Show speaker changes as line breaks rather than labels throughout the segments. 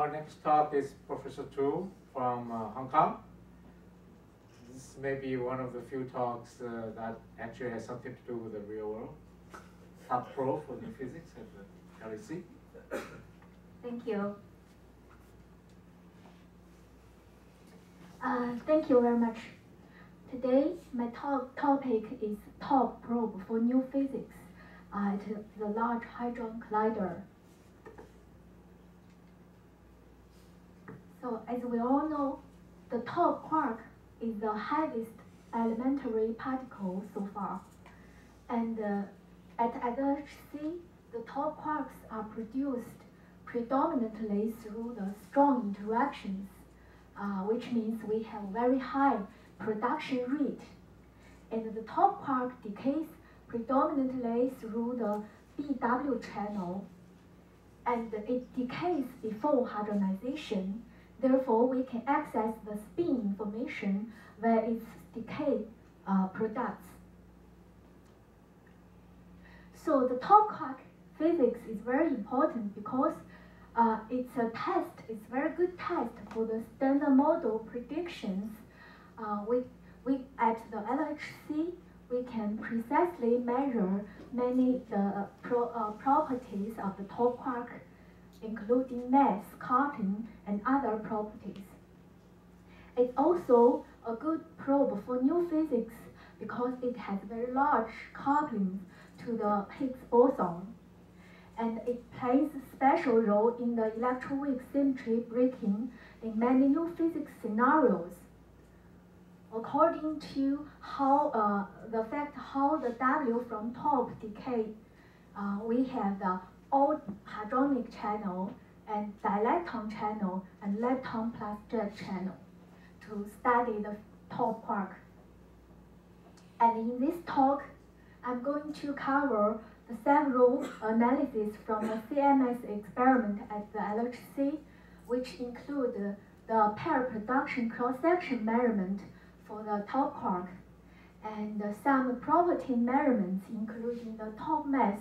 our next talk is Professor Tu from Hong Kong. This may be one of the few talks that actually has something to do with the real world. Top pro for new physics at the LEC.
Thank you. Thank you very much. Today, my topic is top probe for new physics at the Large Hadron Collider. So, as we all know, the top quark is the heaviest elementary particle so far. And at LHC, the top quarks are produced predominantly through the strong interactions, which means we have very high production rate. And the top quark decays predominantly through the BW channel, and it decays before hadronization. Therefore, we can access the spin information where its decay products. So the top quark physics is very important because it's a test, it's a very good test for the standard model predictions. We at the LHC, we can precisely measure many the properties of the top quark, including mass, coupling, and other properties. It's also a good probe for new physics because it has very large couplings to the Higgs boson, and it plays a special role in the electroweak symmetry breaking in many new physics scenarios. According to how the fact how the W from top decay, we have the old hadronic channel and dilepton channel and lepton plus jet channel to study the top quark. And in this talk, I'm going to cover the several analyses from the CMS experiment at the LHC, which include the pair production cross-section measurement for the top quark, and some property measurements including the top mass,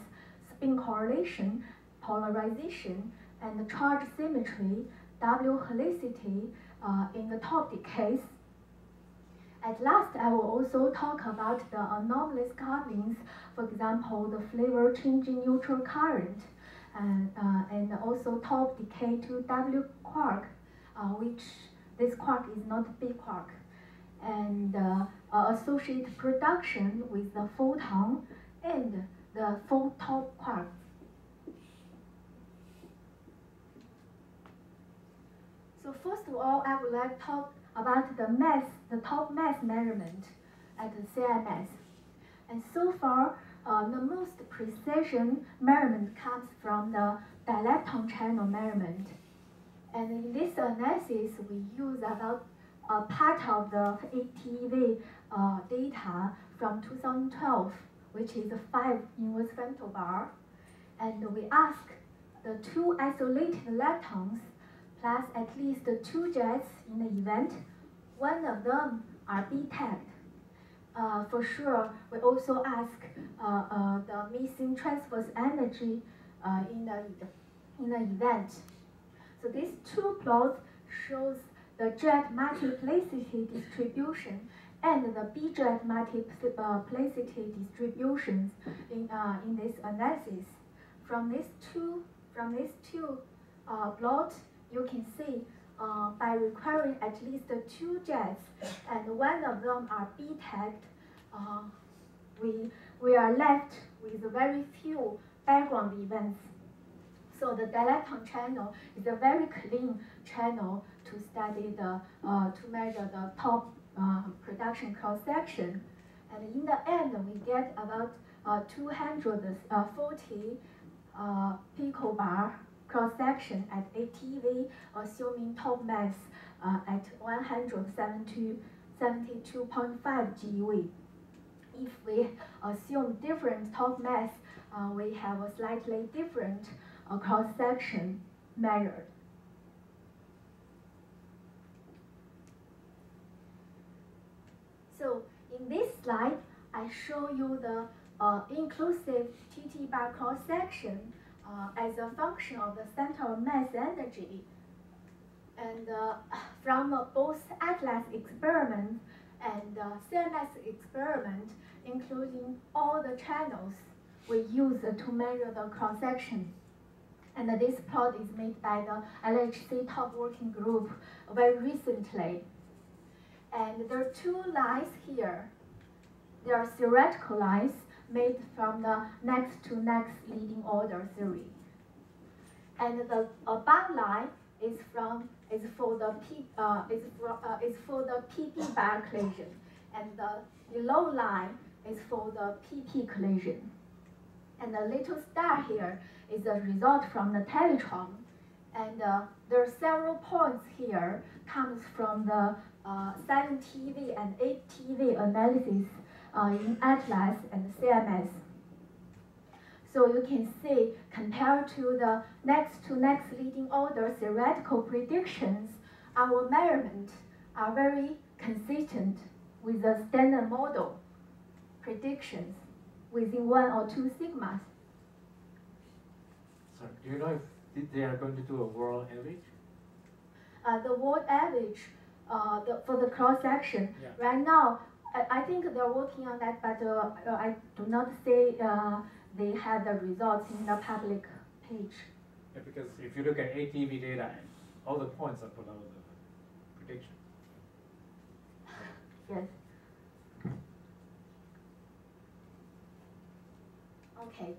spin correlation, polarization, and the charge symmetry, W helicity in the top decays. At last, I will also talk about the anomalous couplings, for example, the flavor changing neutral current, and also top decay to W quark, which this quark is not a big quark, and associated production with the photon and the full top quark. So first of all, I would like to talk about the mass, the top mass measurement at the CMS. And so far, the most precision measurement comes from the dilepton channel measurement. And in this analysis, we use about a part of the ATV data from 2012, which is a 5 inverse femtobar. And we ask the 2 isolated leptons plus at least 2 jets in the event. One of them are B-tagged. For sure, we also ask the missing transverse energy in the event. So these 2 plots shows the jet multiplicity distribution and the B-jet multiplicity distributions in this analysis. From these two plots, you can see by requiring at least 2 jets and one of them are B-tagged, we are left with very few background events. So the dilepton channel is a very clean channel to study the to measure the top production cross section, and in the end we get about 240 picobar cross section at ATV, assuming top mass at 172.5 GeV. If we assume different top mass, we have a slightly different cross-section measured. So in this slide, I show you the inclusive TT bar cross-section as a function of the center of mass energy And from both ATLAS experiment and CMS experiment, including all the channels we use to measure the cross-section. And this plot is made by the LHC top working group very recently. And there are two lines here. They are theoretical lines made from the next to next leading order theory. And the above line is for the PP bar collision, and the below line is for the PP collision. And the little star here is a result from the teletron, and there are several points here comes from the 7TV and 8TV analysis in ATLAS and CMS. So you can see, compared to the next to next leading order theoretical predictions, our measurements are very consistent with the standard model predictions within 1 or 2 sigmas.
So do you know if they are going to do a world average?
The world average for the cross-section,
yeah.
Right now, I think they're working on that, but I do not say they have the results in the public page.
Yeah, because if you look at ATV data, all the points are below the prediction.
Yes. Okay.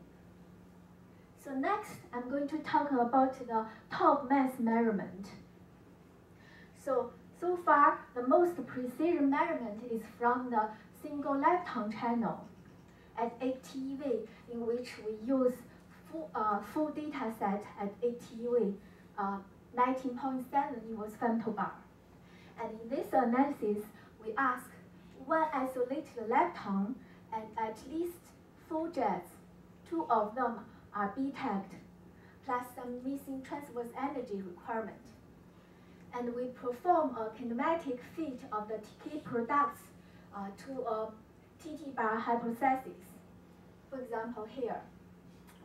So next, I'm going to talk about the top mass measurement. So far, the most precision measurement is from the single lepton channel at 8 TeV, in which we use full data set at 8 TeV, 19.7 inverse femtobar. And in this analysis, we ask one isolated lepton and at least 4 jets, 2 of them are B-tagged, plus some missing transverse energy requirement. And we perform a kinematic fit of the decay products to a TT bar hypothesis. For example, here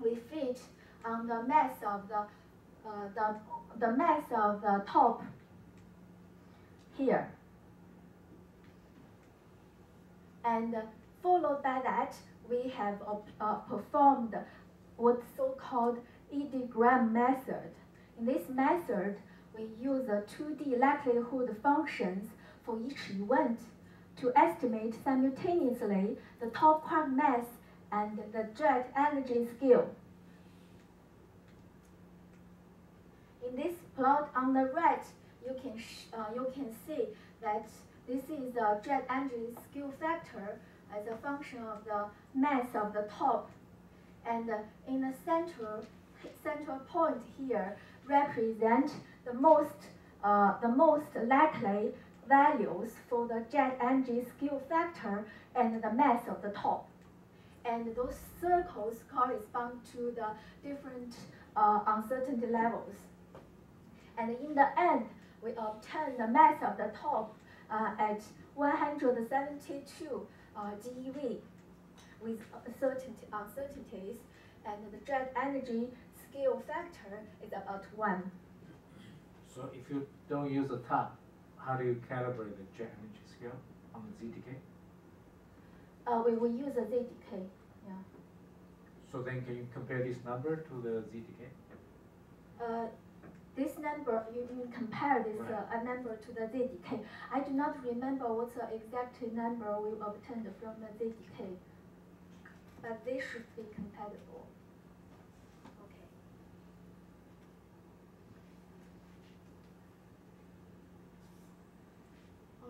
we fit on the mass of the mass of the top here, and followed by that we have performed what's so-called ED-gram method. In this method, we use 2D likelihood functions for each event to estimate simultaneously the top quark mass and the jet energy scale. In this plot on the right, you can see that this is the jet energy scale factor as a function of the mass of the top, and in the central point here represent the most likely values for the jet energy scale factor and the mass of the top. And those circles correspond to the different uncertainty levels. And in the end, we obtain the mass of the top at 172 GeV with uncertainties, and the jet energy scale factor is about 1.
So if you don't use the top, how do you calibrate the jet energy scale on the ZTK?
We will use a ZTK, yeah.
So then can you compare this number to the ZTK?
This number, you compare this
right.
Number to the ZTK. I do not remember what's the exact number we obtained from the ZTK, but they should be compatible.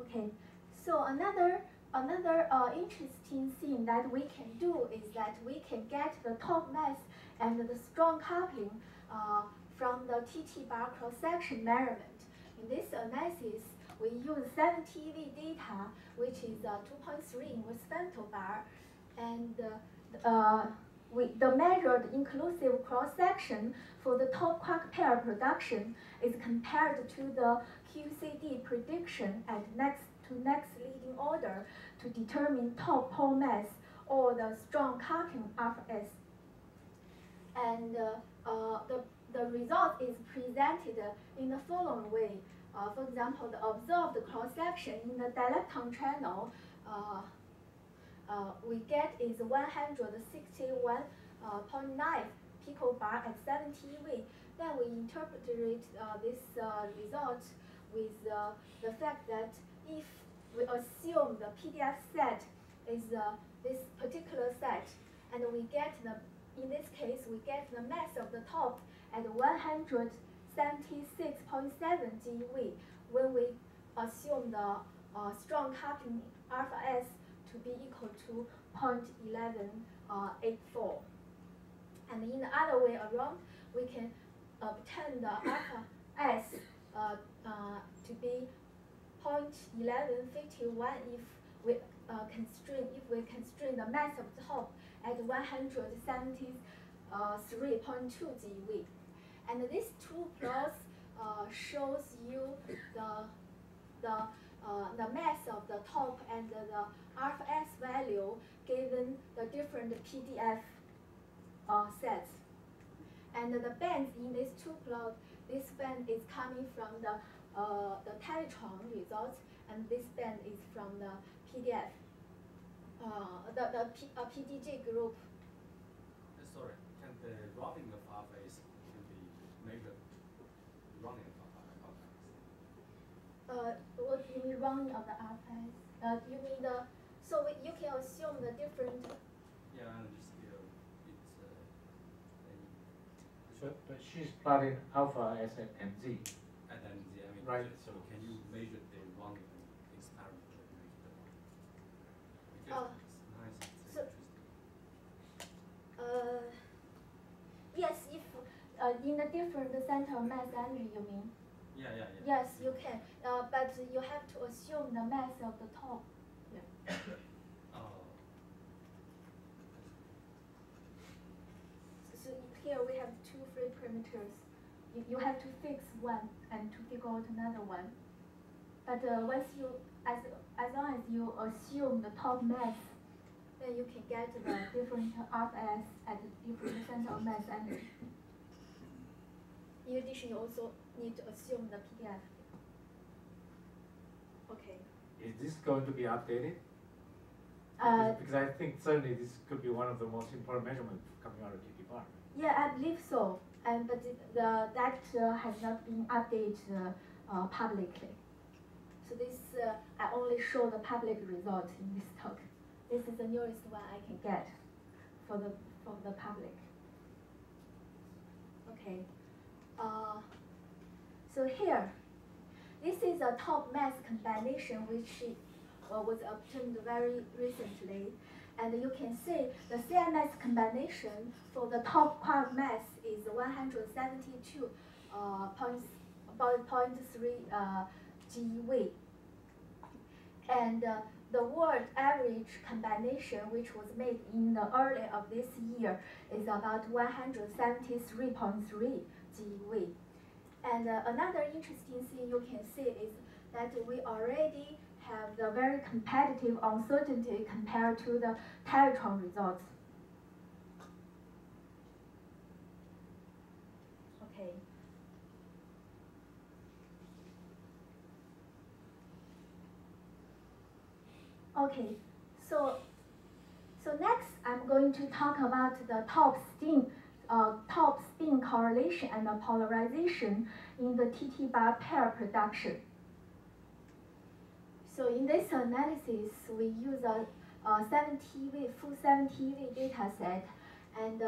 Okay, so another interesting thing that we can do is that we can get the top mass and the strong coupling from the TT bar cross-section measurement. In this analysis, we use 7 TeV data, which is 2.3 inverse femtobar, and the measured inclusive cross-section for the top quark pair production is compared to the QCD prediction at next to next leading order to determine top pole mass or the strong coupling RS. And the result is presented in the following way. For example, the observed cross-section in the dilepton channel we get is 161.9 picobar at 7 TeV. Then we interpret this result with the fact that if we assume the PDF set is this particular set, and we get in this case, we get the mass of the top at 176.7 GeV when we assume the strong coupling alpha S to be equal to 0.1184. And in the other way around, we can obtain the alpha S to be 0.1151 if we constrain the mass of the top at 173.2 GeV. And these two plots shows you the mass of the top and the alpha S value given the different PDF sets. And the bands in these two plots, this band is coming from the Teletron results, and this band is from the PDF, the PDG group.
Sorry, can the roughing of alpha S can be measured? Running of alpha S?
What do you mean running of the alpha S? You mean the, so you can assume the different.
Yeah, and just
But she's plotting alpha S and Z.
and then the, I mean,
Right.
So can you measure the running experiment? Because it's nice, it's
So-
interesting.
Yes, if in a different center of mass energy, you mean?
Yeah.
Yes, you can, but you have to assume the mass of the top.
Oh.
So here we have two free parameters. You have to fix one and to figure out another one. But once you, as long as you assume the top mass, then you can get the different alpha S at different center of mass energy. In addition, you also need to assume the PDF. Okay.
Is this going to be updated? Because I think certainly this could be one of the most important measurements coming out of TT-bar.
Yeah, I believe so. And but that has not been updated publicly. So this I only show the public result in this talk. This is the newest one I can get for the public. Okay. So here, this is a top mass combination which was obtained very recently. And you can see the CMS combination for the top quark mass is 172 about 0.3 GeV. And the world average combination, which was made in the early of this year, is about 173.3 GeV. And another interesting thing you can see is that we already have the very competitive uncertainty compared to the Teletron results. Okay. Okay, so next I'm going to talk about the top spin correlation and the polarization in the TT-bar pair production. So in this analysis, we use a full 7 TeV data set, and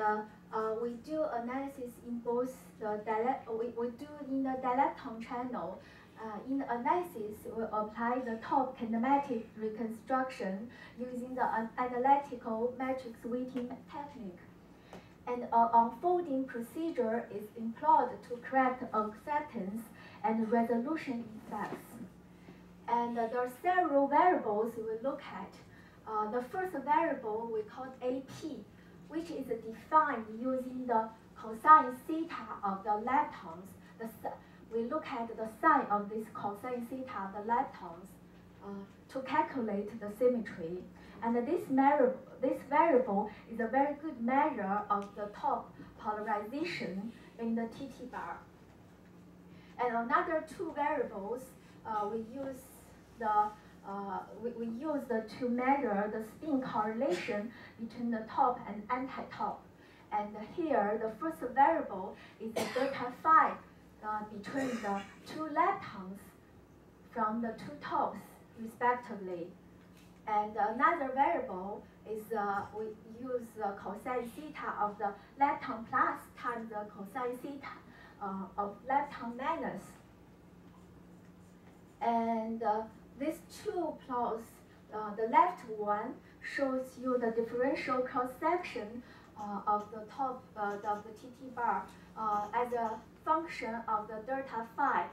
we do analysis in both the we do in the dilepton channel. In the analysis, we apply the top kinematic reconstruction using the analytical matrix weighting technique. And an unfolding procedure is employed to correct acceptance and resolution effects. And there are several variables we look at. The first variable we call AP, which is defined using the cosine theta of the leptons. We look at the sign of this cosine theta of the leptons to calculate the symmetry. And this variable is a very good measure of the top polarization in the TT bar. And another two variables, we use to measure the spin correlation between the top and anti-top. And here, the first variable is the delta phi between the two leptons from the two tops, respectively. And another variable is we use the cosine theta of the lepton plus times the cosine theta of lepton minus. And these two plots, the left one shows you the differential cross-section of the top of the TT bar as a function of the delta phi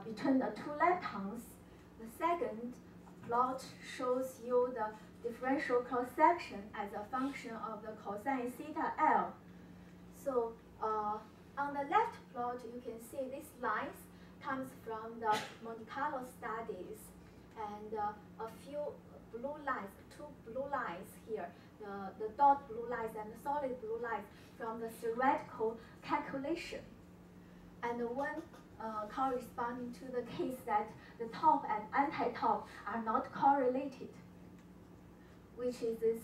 between the two leptons. The second plot shows you the differential cross-section as a function of the cosine theta L. So on the left plot, you can see these lines comes from the Monte Carlo studies, and a few blue lines, two blue lines here, the dot blue lines and the solid blue lines from the theoretical calculation. And one corresponding to the case that the top and anti-top are not correlated, which is this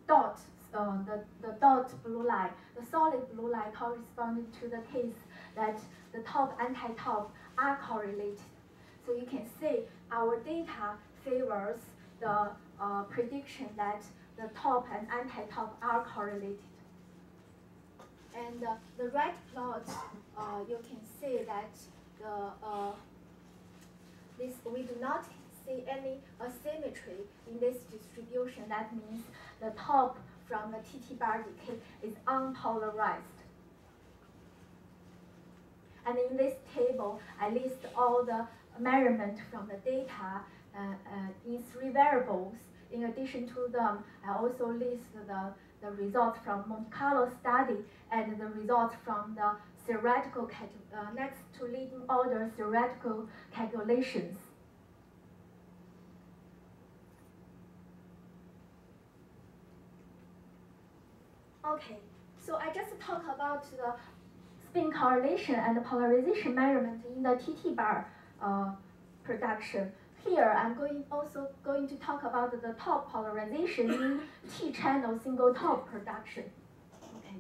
dot, the dot blue line, the solid blue line corresponding to the case that the top anti-top are correlated. So you can see our data favors the prediction that the top and anti-top are correlated. And the right plot, you can see that we do not see any asymmetry in this distribution. That means the top from the TT bar decay is unpolarized. And in this table, I list all the measurement from the data in three variables. In addition to them, I also list the results from Monte Carlo study and the results from the theoretical next to leading order theoretical calculations. Okay, so I just talked about the spin correlation and the polarization measurement in the TT bar production. Here, I'm also going to talk about the top polarization in T-channel single top production. Okay.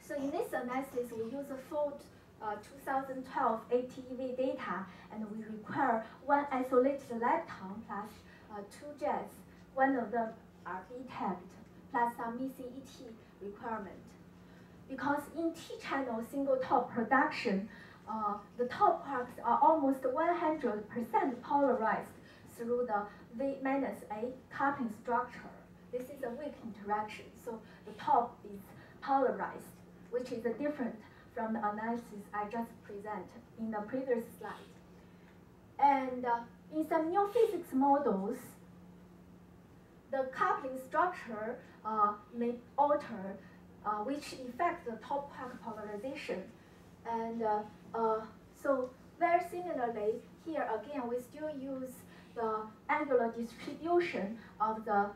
So in this analysis, we use a full 2012 ATEV data, and we require one isolated lepton plus two jets. One of them are B-tagged, plus some missing ET requirement. Because in T-channel single top production, the top quarks are almost 100% polarized through the V-A coupling structure. This is a weak interaction, so the top is polarized, which is different from the analysis I just presented in the previous slide. And in some new physics models, the coupling structure may alter, which affects the top quark polarization. And so very similarly, here again, we still use the angular distribution of the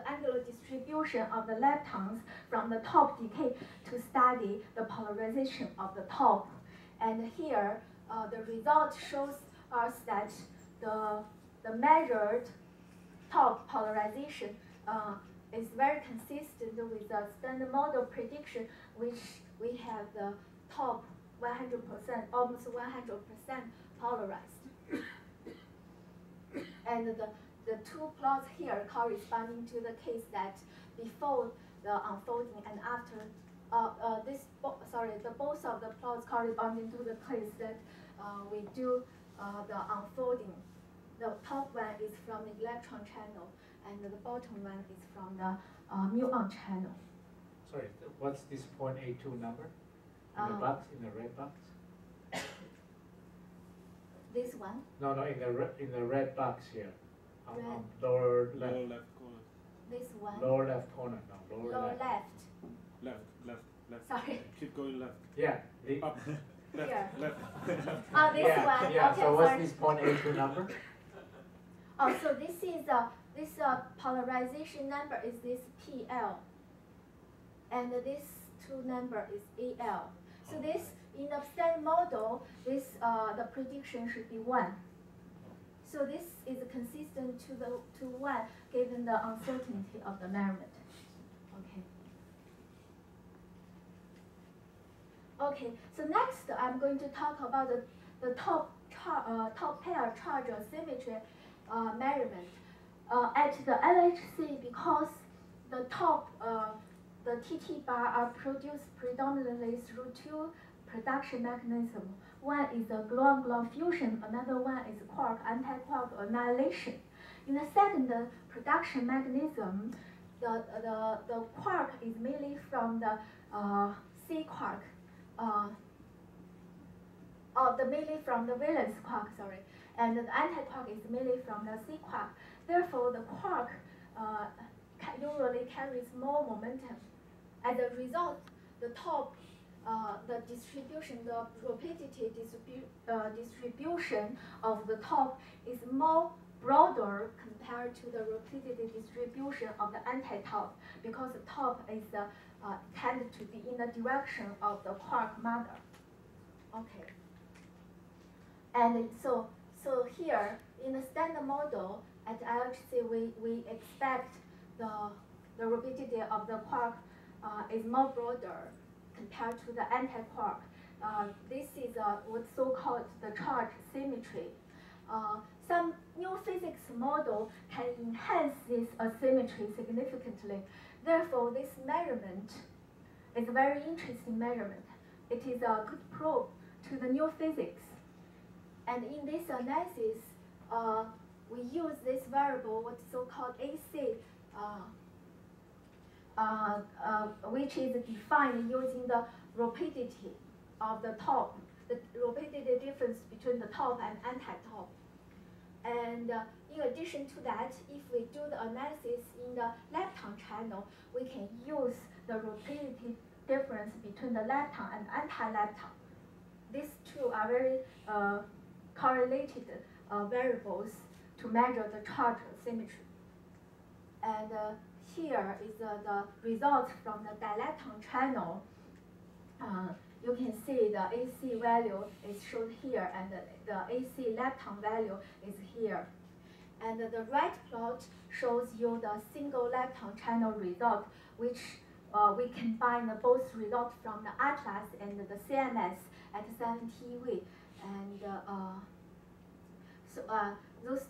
angular distribution of the leptons from the top decay to study the polarization of the top. And here, the result shows us that the measured top polarization is very consistent with the standard model prediction, which we have the top 100%, almost 100% polarized. And the two plots here corresponding to the case that before the unfolding and after both of the plots corresponding to the case that we do the unfolding. The top one is from the electron channel, and the bottom one is from the muon channel.
Sorry, what's this 0.82 number? In the box, in the red box?
This one?
No, in the red box here.
Red.
Lower left.
Lower left corner.
This one?
Lower left corner, no, lower
Lower
left.
left.
Left.
Sorry.
Keep going left.
Yeah.
Up. Left.
Here.
Left.
Oh, this
yeah,
one.
Yeah,
Okay,
so what's
sorry.
this 0.82 number?
Oh, so this is this polarization number is this PL, and this two number is AL. So this, in the standard model, this the prediction should be 1. So this is consistent to 1 given the uncertainty of the measurement. Okay. Okay, so next I'm going to talk about the top pair charge asymmetry measurement. At the LHC, because the top, the TT bar are produced predominantly through two production mechanisms. One is the gluon-gluon fusion, another one is quark anti-quark annihilation. In the second production mechanism, the quark is mainly from the C quark, mainly from the valence quark, sorry, and the anti-quark is mainly from the C quark. Therefore, the quark usually carries more momentum. As a result, the top, the distribution, the rapidity distribution of the top is more broader compared to the rapidity distribution of the anti-top, because the top is tended to be in the direction of the quark mother. Okay. And so here in the standard model at LHC, we expect the rapidity of the quark is more broader compared to the anti-quark. This is what's so-called the charge symmetry. Some new physics model can enhance this asymmetry significantly. Therefore, this measurement is a very interesting measurement. It is a good probe to the new physics. And in this analysis, we use this variable, what's so-called AC, which is defined using the rapidity of the top, the rapidity difference between the top and anti-top. And in addition to that, if we do the analysis in the lepton channel, we can use the rapidity difference between the lepton and anti-lepton. These two are very correlated variables to measure the charge symmetry. And here is the result from the dilepton channel. You can see the AC value is shown here, and the AC lepton value is here. And the right plot shows you the single lepton channel result, which we combine both results from the ATLAS and the CMS at 7 TeV. And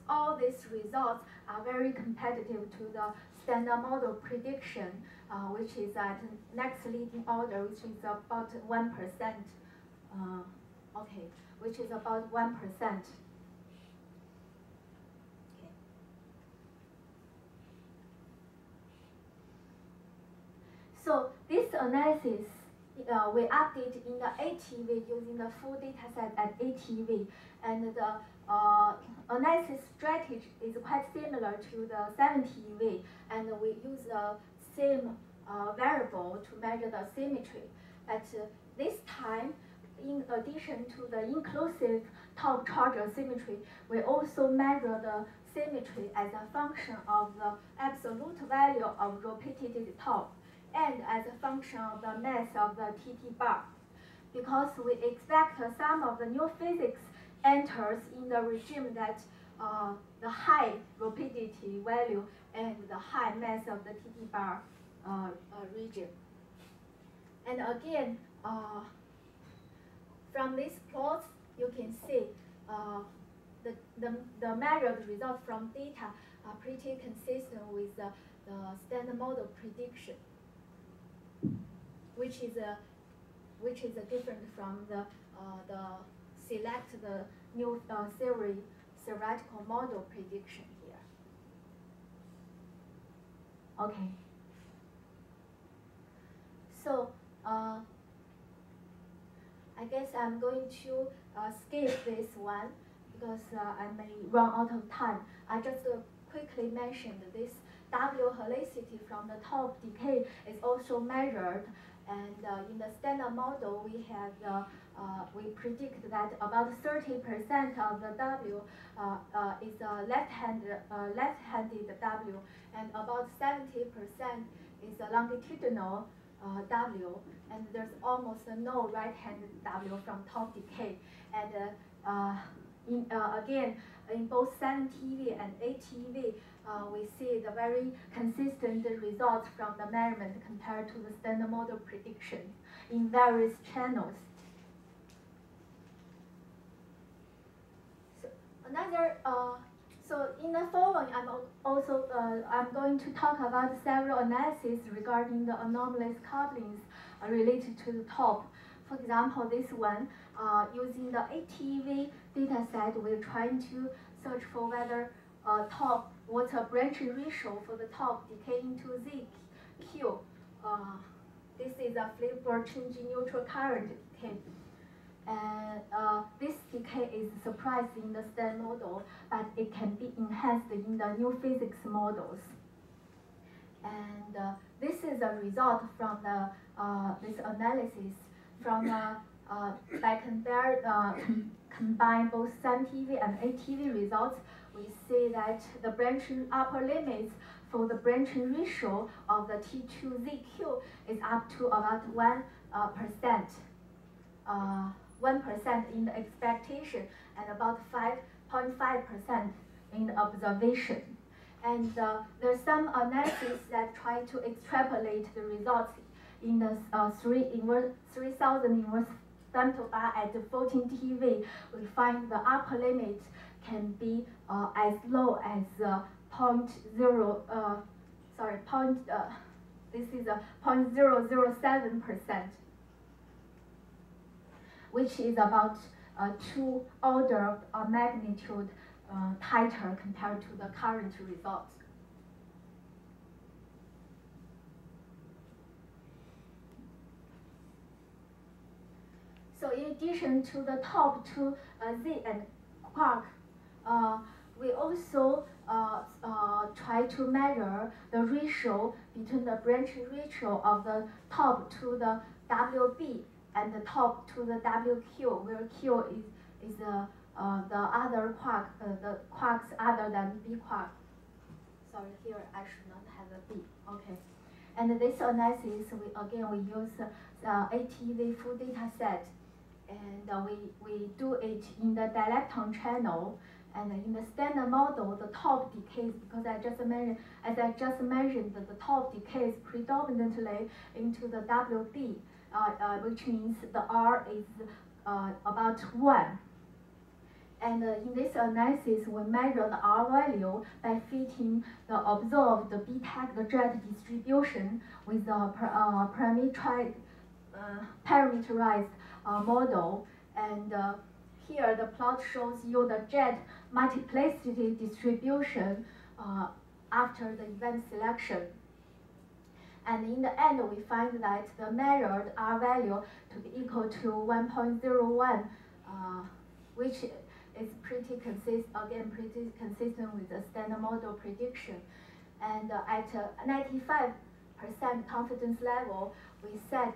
all these results are very competitive to the standard model prediction, which is at next leading order, which is about 1%. Okay, which is about 1%. Okay. So this analysis we update in the 8 TeV using the full data set at 8 TeV, and the analysis strategy is quite similar to the 7 TeV, and we use the same variable to measure the symmetry. But this time, in addition to the inclusive top charge symmetry, we also measure the symmetry as a function of the absolute value of rapidity top and as a function of the mass of the TT bar. Because we expect some of the new physics enters in the regime that the high rapidity value and the high mass of the TT bar region. And again, from these plots, you can see the measured results from data are pretty consistent with the standard model prediction, which is different from the select the new theoretical model prediction here. Okay. So I guess I'm going to skip this one because I may run out of time. I just quickly mentioned this W helicity from the top decay is also measured, and in the standard model we have we predict that about 30% of the W is a left-handed W, and about 70% is a longitudinal W, and there's almost no right-hand W from top decay. And again, in both 7TV and 8TV, we see the very consistent results from the measurement compared to the standard model prediction in various channels. So in the following, I'm going to talk about several analyses regarding the anomalous couplings related to the top. For example, this one, using the 8TV dataset, we're trying to search for whether what's a branching ratio for the top decay into ZQ. This is a Flipper changing neutral current decay. And this decay is surprised in the standard model, but it can be enhanced in the new physics models. And this is a result from the this analysis from by combine both 7TV and 8TV results. We see that the branching upper limits for the branching ratio of the T2ZQ is up to about 1%. 1% in the expectation and about 5.5% in the observation. And there's some analysis that try to extrapolate the results in the 3,000 inverse sample bar at 14 TV. We find the upper limit can be as low as 0.007%. Which is about 2 orders of magnitude tighter compared to the current results. So in addition to the top two Z and quark, we also try to measure the ratio between the branching ratio of the top to the WB and the top to the WQ, where Q is the other quark, the quarks other than B quark. Sorry, here I should not have a B. Okay. And this analysis, we use the ATV full data set, and we do it in the dilepton channel. And in the standard model, the top decays, because as I just mentioned, the top decays predominantly into the WB. Which means the R is about 1. And in this analysis, we measure the R value by fitting the observed B-tag jet distribution with a parameterized model. And here the plot shows you the jet multiplicity distribution after the event selection. And in the end, we find that the measured R value to be equal to 1.01, which is pretty consistent with the standard model prediction. And at 95% confidence level, we set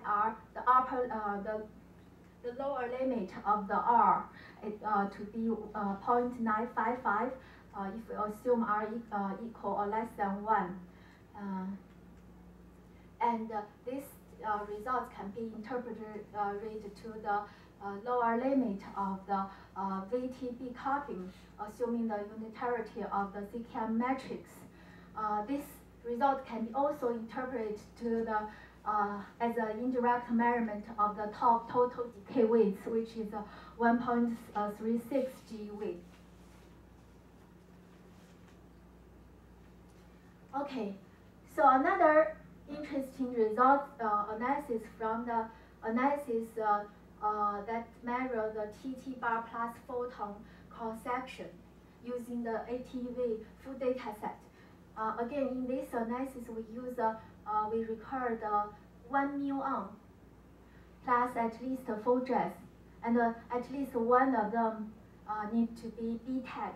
the lower limit of the R to be 0.955 if we assume R equal or less than 1. And these results can be interpreted to the lower limit of the VTB coupling, assuming the unitarity of the CKM matrix. This result can be also interpreted to the as an indirect measurement of the top total decay width, which is 1.36 G width. Okay, so another interesting result analysis from the analysis that measure the TT bar plus photon cross section using the ATV full data set. Again, in this analysis, we record 1 muon plus at least 4 jets, and at least one of them need to be B-tagged.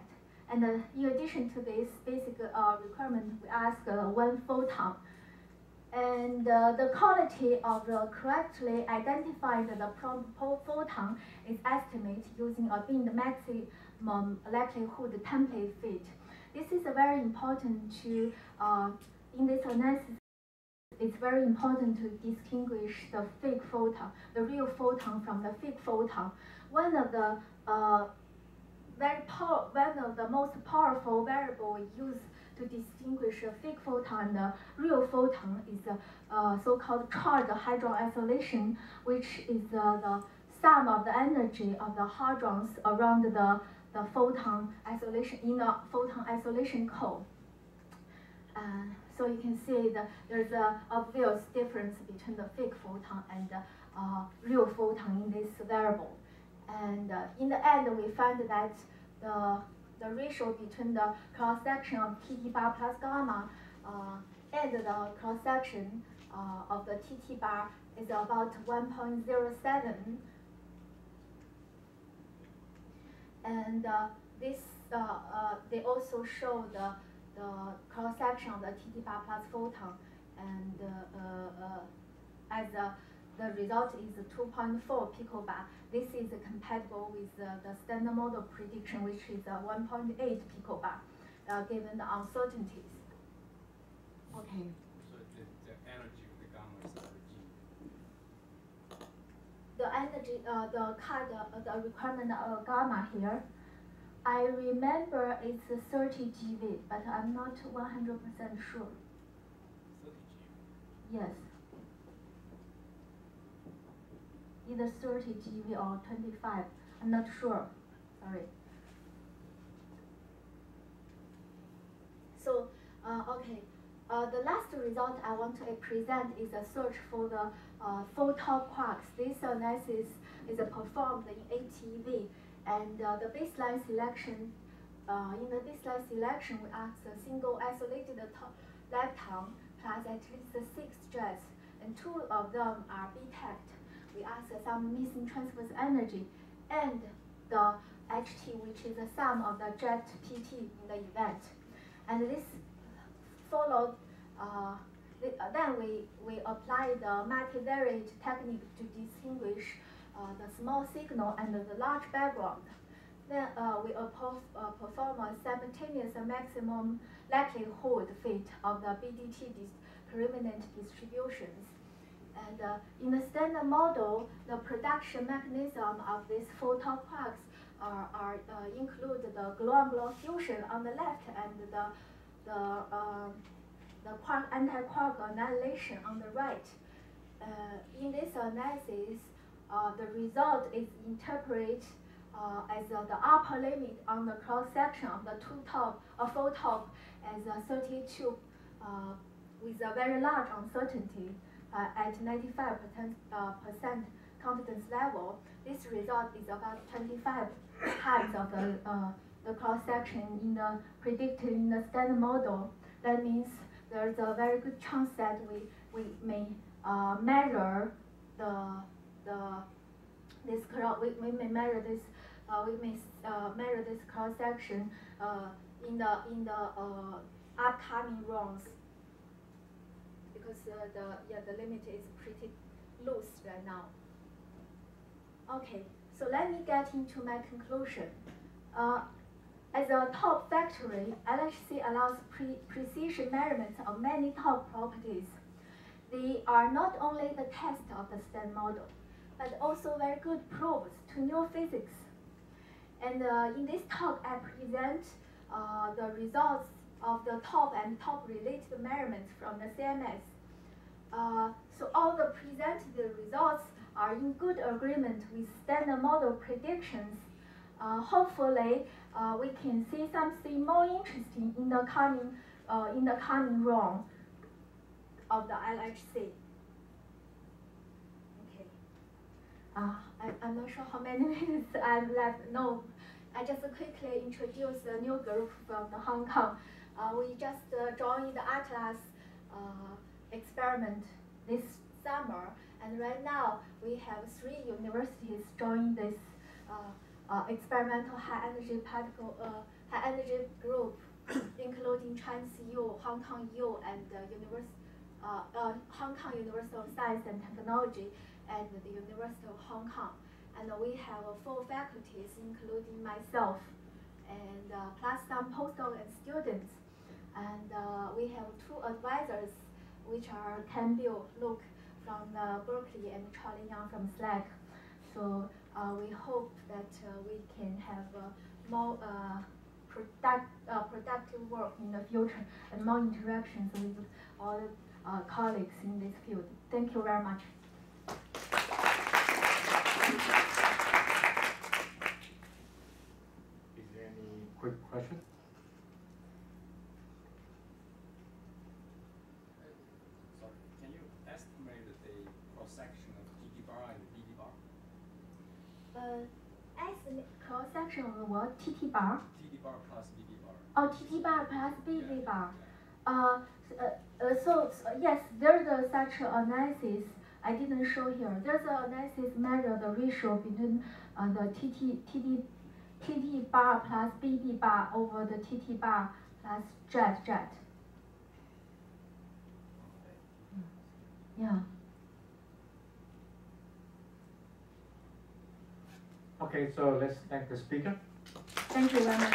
And in addition to this basic requirement, we ask 1 photon. And the quality of the correctly identified the photon is estimated using a binned maximum likelihood template fit. This is very important to in this analysis it's very important to distinguish the fake photon, the real photon from the fake photon. One of the most powerful variable we use to distinguish a fake photon and a real photon is the so-called charge hadron isolation, which is the sum of the energy of the hadrons around the photon isolation in a photon isolation core. So you can see that there's an obvious difference between the fake photon and the real photon in this variable. And in the end, we find that the ratio between the cross-section of TT bar plus gamma and the cross-section of the TT bar is about 1.07. And this they also show the cross-section of the TT bar plus photon, and as the result is 2.4 picobar. This is compatible with the standard model prediction, which is 1.8 picobar, given the uncertainties. Okay.
So the energy of the gamma is
the energy, the requirement of gamma here, I remember it's 30 GeV, but I'm not 100% sure.
30 GeV?
Yes. Either 30 GeV or 25. I'm not sure. Sorry. So, okay. The last result I want to present is a search for the photon quarks. This analysis is performed in ATV, and the baseline selection. In the baseline selection, we asked a single isolated lepton plus at least 6 jets, and 2 of them are B-tagged. We asked some missing transverse energy, and the HT, which is the sum of the jet PT in the event. And this followed, then we applied the multivariate technique to distinguish the small signal and the large background. Then we perform a simultaneous maximum likelihood fit of the BDT discriminant distributions. And in the standard model, the production mechanism of these photon quarks include the gluon-gluon fusion on the left and the quark anti-quark annihilation on the right. In this analysis, the result is interpreted as the upper limit on the cross-section of the photon as 32 with a very large uncertainty at 95% confidence level. This result is about 25 times of the cross-section in the predicted in the standard model. That means there's a very good chance that we may measure measure this cross-section in the upcoming rounds, because the limit is pretty loose right now. Okay, so let me get into my conclusion. As a top factory, LHC allows precision measurements of many top properties. They are not only the test of the standard model, but also very good proofs to new physics. And in this talk, I present the results of the top and top related measurements from the CMS. So all the presented results are in good agreement with standard model predictions. Hopefully, we can see something more interesting in the coming round of the LHC. Okay. I'm not sure how many minutes I've left. No, I just quickly introduce a new group from Hong Kong. We just joined the Atlas experiment this summer, and right now we have 3 universities joining this experimental high energy group, including Chinese U, Hong Kong U, and Hong Kong University of Science and Technology, and the University of Hong Kong. And we have 4 faculties, including myself, and plus some postdoc and students. And we have 2 advisors which are Ken Bill, Luke from Berkeley, and Charlie Yang from SLAC. So we hope that we can have more productive work in the future and more interactions with all colleagues in this field. Thank you very much.
Is there any quick question?
Sorry, can you estimate the cross-section of TT bar and BD bar?
Cross-section of what? TT bar?
TT bar plus BD bar.
Oh, TT bar plus BD
Yeah,
bar.
yeah.
So yes, there's such analysis. I didn't show here. There's an analysis measure the ratio between the TT bar plus BD bar over the TT bar plus jet. Yeah.
Okay, so let's thank the speaker.
Thank you very much.